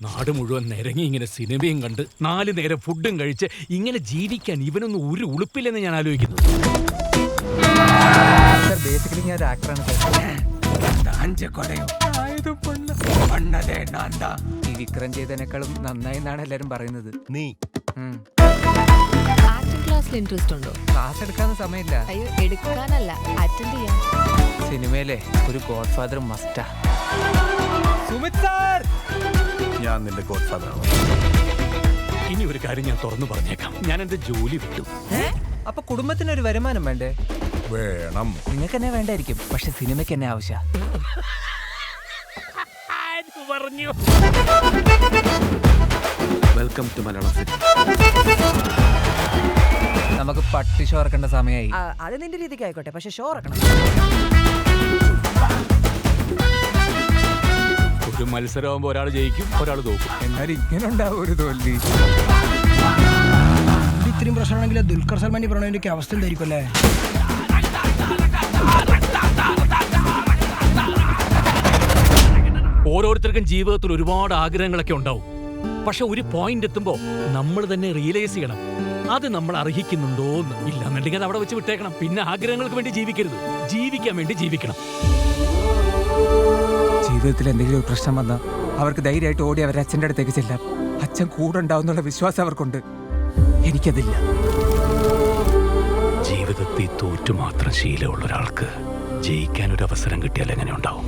നാട് മുഴുവൻ നിരങ്ങി ഇങ്ങനെ സിനിമയും കണ്ട് 4 നേരം ഫുഡും കഴിച്ച് ഇങ്ങനെ ജീവിക്കാൻ ഇവനൊന്നും ഒരു ഉളുപ്പില്ലെന്ന് ഞാൻ ആലോചിക്കുന്നു. ബേസിക്കലി ഞാൻ ഒരു ആക്ടറാണ്. ഈ വിക്രം ചെയ്തതിനേക്കാളും നന്നായി എന്നാണ് എല്ലാരും പറയുന്നത്. നീ ആക്ടിംഗ് ക്ലാസ്സിൽ ഇൻട്രസ്റ്റ് ഉണ്ടോ? ക്ലാസ് എടുക്കാന്ന് സമയമില്ല. അയ്യോ, എടുക്കാനല്ല, അറ്റൻഡ് ചെയ്യാം. സിനിമയിലെ ഒരു ഗോഡ് ഫാദർ മസ്റ്റാ. സുമിത് സാർ, ഞാൻ നിന്റെ ഗോഡ് ഫാദറാണ്. ഇനി ഒരു കാര്യം ഞാൻ തുറന്നു പറഞ്ഞേക്കാം, ഞാൻ എന്റെ ജോലി വിട്ടു. അപ്പൊ കുടുംബത്തിനൊരു വരുമാനം വേണ്ടേ? വേണം. നിങ്ങൾക്ക് എന്നെ വേണ്ടായിരിക്കും, പക്ഷെ സിനിമയ്ക്ക് എന്നെ ആവശ്യം. പറഞ്ഞു വെൽക്കം ടു മലയാളം സിനിമ. നമുക്ക് പട്ടി ഷോ ഇറക്കേണ്ട സമയമായി. അത് നിന്റെ രീതിക്ക് ആയിക്കോട്ടെ, പക്ഷെ ഷോ ഇറക്കണം. ഒരു മത്സരമാകുമ്പോ ഒരാൾ ജയിക്കും, ഒരാൾ തോക്കും. എന്നാലും ഇങ്ങനെ ഉണ്ടാവും ഒരു തോൽവി. ഇത്രയും പ്രശ്നമാണെങ്കിൽ ദുൽഖർ സൽമാൻ പ്രണവിന്റെ അവസ്ഥ എന്തായിരിക്കും അല്ലേ? ഓരോരുത്തർക്കും ജീവിതത്തിൽ ഒരുപാട് ആഗ്രഹങ്ങളൊക്കെ ഉണ്ടാവും. പക്ഷെ ഒരു പോയിന്റ് എത്തുമ്പോ നമ്മൾ തന്നെ റിയലൈസ് ചെയ്യണം, അത് നമ്മൾ അർഹിക്കുന്നുണ്ടോ എന്ന്. ഇല്ലാന്നുണ്ടെങ്കിൽ അത് അവിടെ വെച്ച് വിട്ടേക്കണം. പിന്നെ ആഗ്രഹങ്ങൾക്ക് വേണ്ടി ജീവിക്കരുത്, ജീവിക്കാൻ വേണ്ടി ജീവിക്കണം. ജീവിതത്തിൽ എന്തെങ്കിലും ഒരു പ്രശ്നം വന്നാൽ അവർക്ക് ധൈര്യമായിട്ട് ഓടി അവരുടെ അച്ഛൻ്റെ അടുത്തേക്ക് ചെല്ലാം. അച്ഛൻ കൂടെ ഉണ്ടാവുന്നുള്ള വിശ്വാസം അവർക്കുണ്ട്. എനിക്കതില്ല. ജീവിതത്തിൽ തോറ്റു മാത്രം ശീലമുള്ള ഒരാൾക്ക് ജയിക്കാൻ ഒരു അവസരം കിട്ടിയാൽ എങ്ങനെ ഉണ്ടാവും?